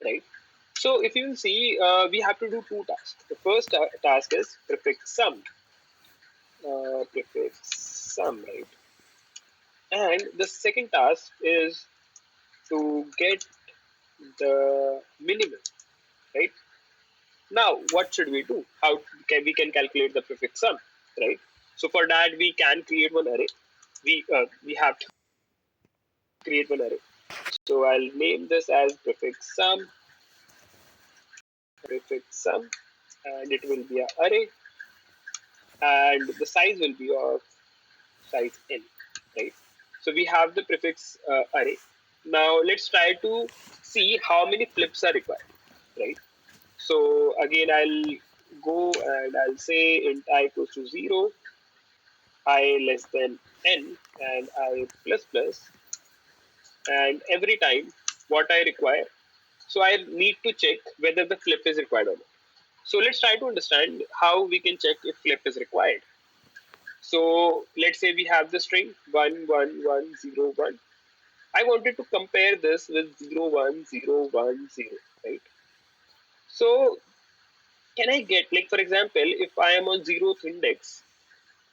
right? So if you will see, we have to do two tasks. The first task is prefix sum, right? And the second task is to get the minimum, right? Now, what should we do? How can we calculate the prefix sum, right? So for that, we can create one array. We have to create one array. So I'll name this as prefix sum, and it will be an array, and the size will be of size n, right? So we have the prefix array. Now let's try to see how many flips are required, right? So again, I'll go and I'll say int I equals to 0, I less than n, and I plus plus, and every time what I require. So I need to check whether the flip is required or not. So let's try to understand how we can check if flip is required. So let's say we have the string 11101. I wanted to compare this with 01010, right? So can I get, like, for example, if I am on 0th index,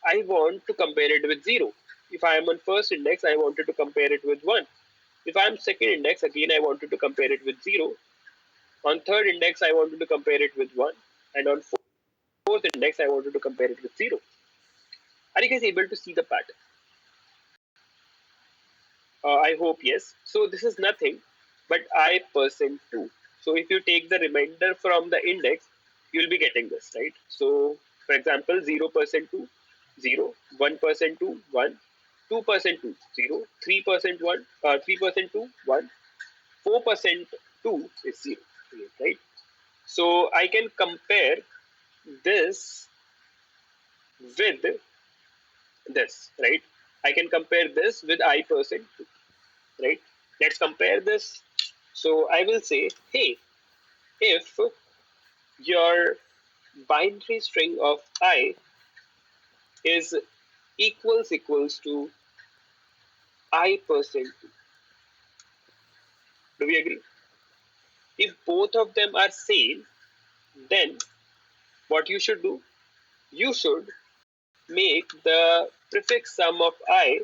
I want to compare it with 0. If I am on first index, I wanted to compare it with 1. If I am second index, again I wanted to compare it with 0. On third index, I wanted to compare it with 1. And on fourth index, I wanted to compare it with 0. Are you guys able to see the pattern? I hope yes. So this is nothing but I%2. So if you take the remainder from the index, you'll be getting this, right? So for example, 0% 2, 0, 1% 2, 1, 2% 2, 0, 3% 1, 3% 2, 1, 4% 2 is 0, right? So I can compare this with this, right? I can compare this with I%2, right? Let's compare this. So I will say, hey, if your binary string of I is equals to I%2, do we agree? If both of them are same, then what you should do? You should make the prefix sum of I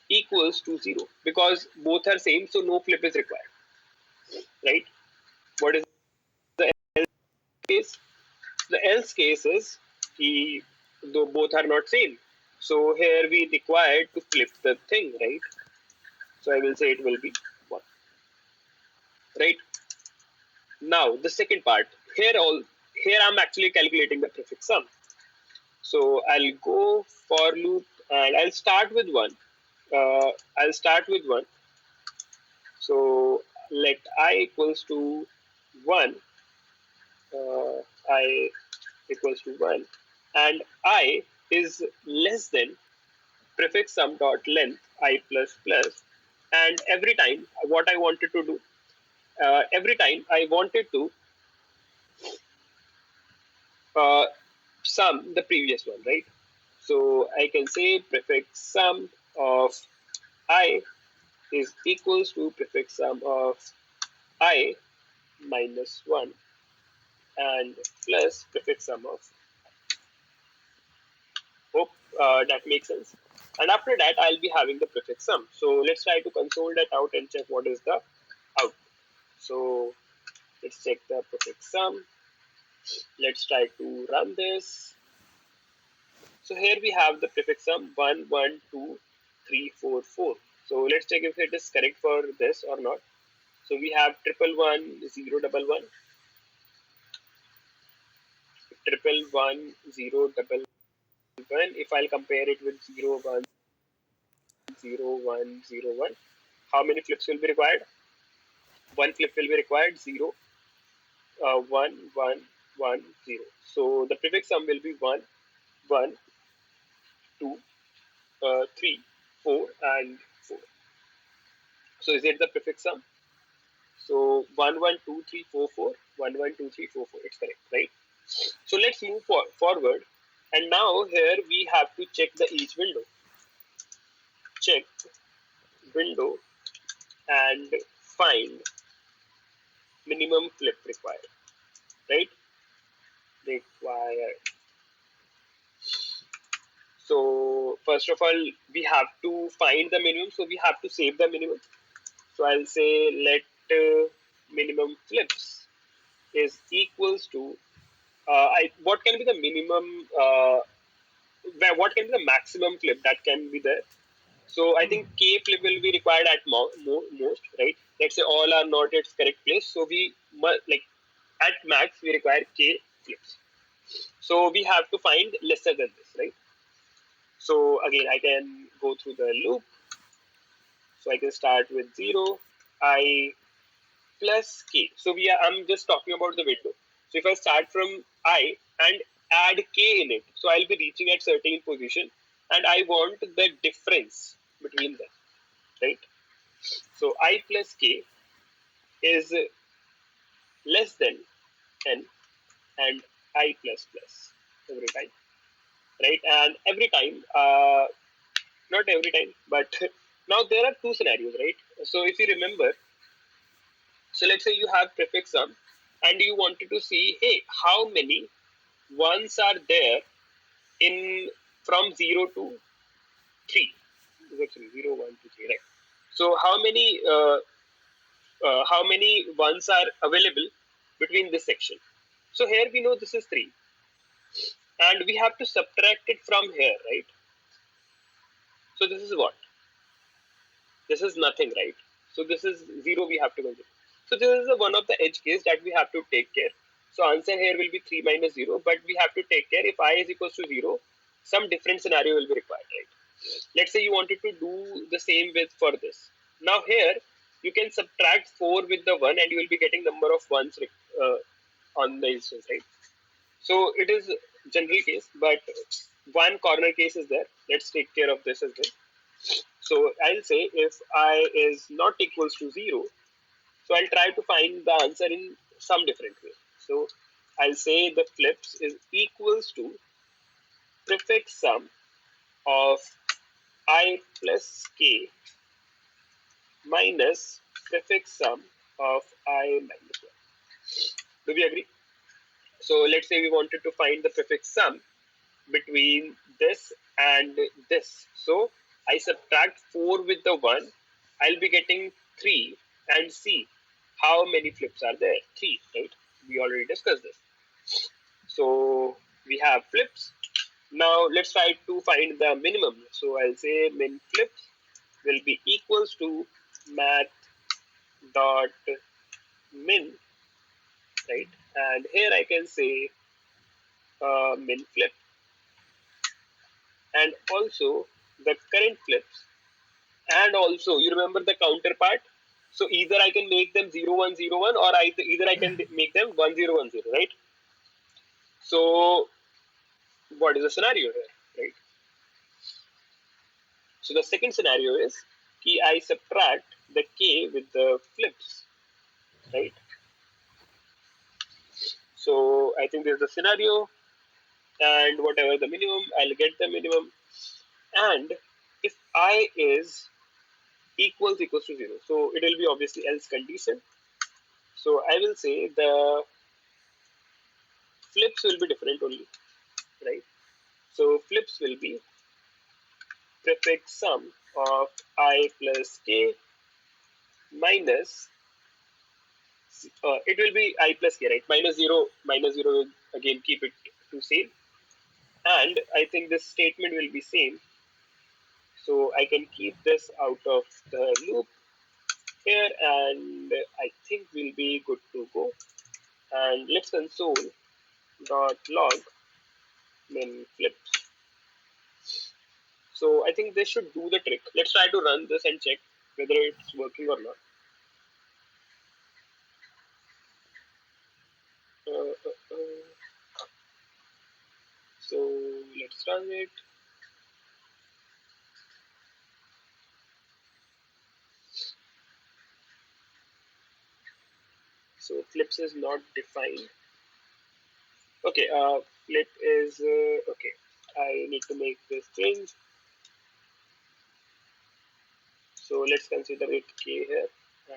equals to 0, because both are same, so no flip is required, right? What is the case? The else case is though both are not same. So here we require to flip the thing, right? So I will say it will be 1, right? Now the second part, here I'm actually calculating the prefix sum. So I'll go for loop and I'll start with 1. I'll start with 1. So let I equals to 1, I equals to 1, and I is less than prefix sum dot length I plus plus, and every time what I wanted to do, every time I wanted to uh, sum the previous one, right? So I can say prefix sum of I is equals to prefix sum of I minus 1 and plus prefix sum of, hope that makes sense. And after that, I'll be having the prefix sum. So let's try to console that out and check what is the output. So let's check the prefix sum. Let's try to run this. So here we have the prefix sum 1, 1, 2, 3, 4, 4. So let's check if it is correct for this or not. So we have 111, 0, 111, 111, 0, 111. If I'll compare it with 0, 1, 0, 1, 0, 1, how many flips will be required? One flip will be required, 0, 1, 1, 1, 0. So the prefix sum will be 1, 1, 2, 3, 4, and 4. So is it the prefix sum? So 1, 1, 2, 3, 4, 4, 1, 1, 2, 3, 4, 4. It's correct, right? So let's move forward. And now here we have to check the each window. Check window and find minimum flip required, right? Required. So first of all, we have to find the minimum. So we have to save the minimum. So I'll say let minimum flips is equals to what can be the minimum what can be the maximum flip that can be there. So I think k flip will be required at most, right? Let's say all are not its correct place. So we like at max we require k flips. So we have to find lesser than this, right? So again, I can go through the loop. So I can start with 0, I plus k. So I'm just talking about the window. So if I start from I and add k in it, so I'll be reaching at certain position, and I want the difference between them, right? So I plus k is less than n and I plus plus every time, right? And every time, not every time, but now there are two scenarios, right? So if you remember, so let's say you have prefix sum and you wanted to see, hey, how many ones are there in from 0 to 3. Actually 0, 1, 2, 3, right? So how many ones are available between this section? So here we know this is 3, and we have to subtract it from here, right? So this is what? This is nothing, right? So this is 0 we have to consider. So this is one of the edge case that we have to take care. So answer here will be 3 minus 0, but we have to take care if I is equals to 0, some different scenario will be required, right? Let's say you wanted to do the same with for this. Now here you can subtract 4 with the 1 and you will be getting number of ones on the instance, right? So it is general case, but one corner case is there. Let's take care of this as well. So I'll say if I is not equals to 0, so I'll try to find the answer in some different way. So I'll say the flips is equals to prefix sum of I plus k minus prefix sum of I minus 1. Do we agree? So let's say we wanted to find the prefix sum between this and this. So I subtract 4 with the 1, I'll be getting 3, and see how many flips are there. 3, right? We already discussed this. So we have flips. Now let's try to find the minimum. So I'll say min flips will be equals to math dot min, right? And here I can say min flip and also the current flips, and also you remember the counterpart. So either I can make them 0 1 0 1, or either I can make them 1 0 1 0, right? So what is the scenario here, right? So the second scenario is key I subtract the k with the flips, right? So I think there's a scenario, and whatever the minimum, I'll get the minimum. And if I is equals to 0, so it will be obviously else condition. So I will say the flips will be different only, right? So flips will be prefix sum of I plus k minus, it will be I plus k, right? Minus 0 will again keep it to same. And I think this statement will be same. So I can keep this out of the loop here, and I think we'll be good to go. And let's console dot log min flips. So I think this should do the trick. Let's try to run this and check whether it's working or not. So let's run it. So flips is not defined. Okay, flip is okay. I need to make this change. So let's consider it k here,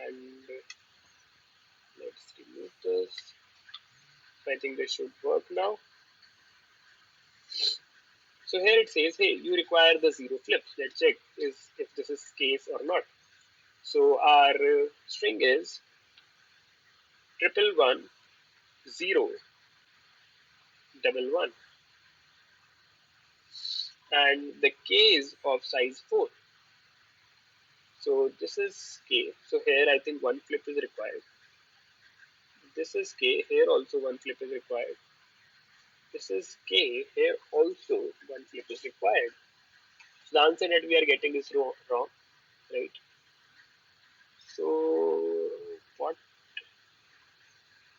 and let's this. So I think this should work now. So here it says, hey, you require the 0 flips. Let's check if this is case or not. So our string is 111 and the k is of size 4. So this is k. So here I think one flip is required. This is k. Here also one flip is required. This is k. Here also one flip is required. So the answer that we are getting is wrong, right? So what?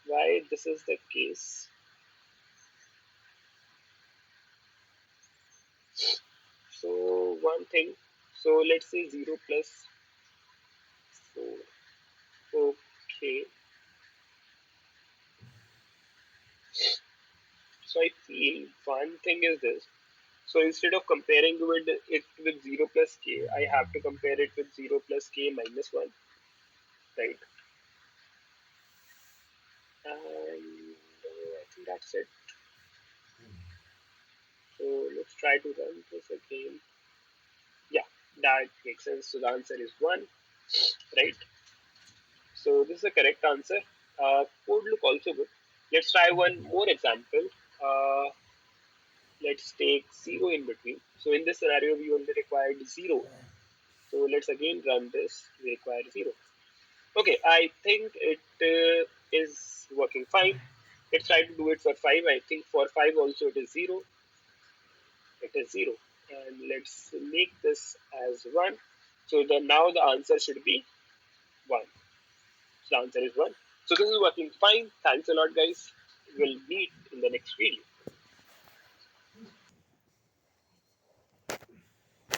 Why this is the case? So one thing. So let's say 0 plus 4. Okay. So I feel one thing is this. So instead of comparing with it with 0 plus k, I have to compare it with 0 plus k minus 1, right? And I think that's it. So let's try to run this again. Yeah, that makes sense. So the answer is 1, right? So this is the correct answer. Code look also good. Let's try one more example. Uh, let's take 0 in between. So in this scenario, we only required 0. So let's again run this. We require 0. Okay, I think it is working fine. Let's try to do it for 5. I think for 5 also it is 0. It is 0. And let's make this as 1. So now the answer should be 1. So the answer is 1. So this is working fine. Thanks a lot, guys. We'll meet in the next video.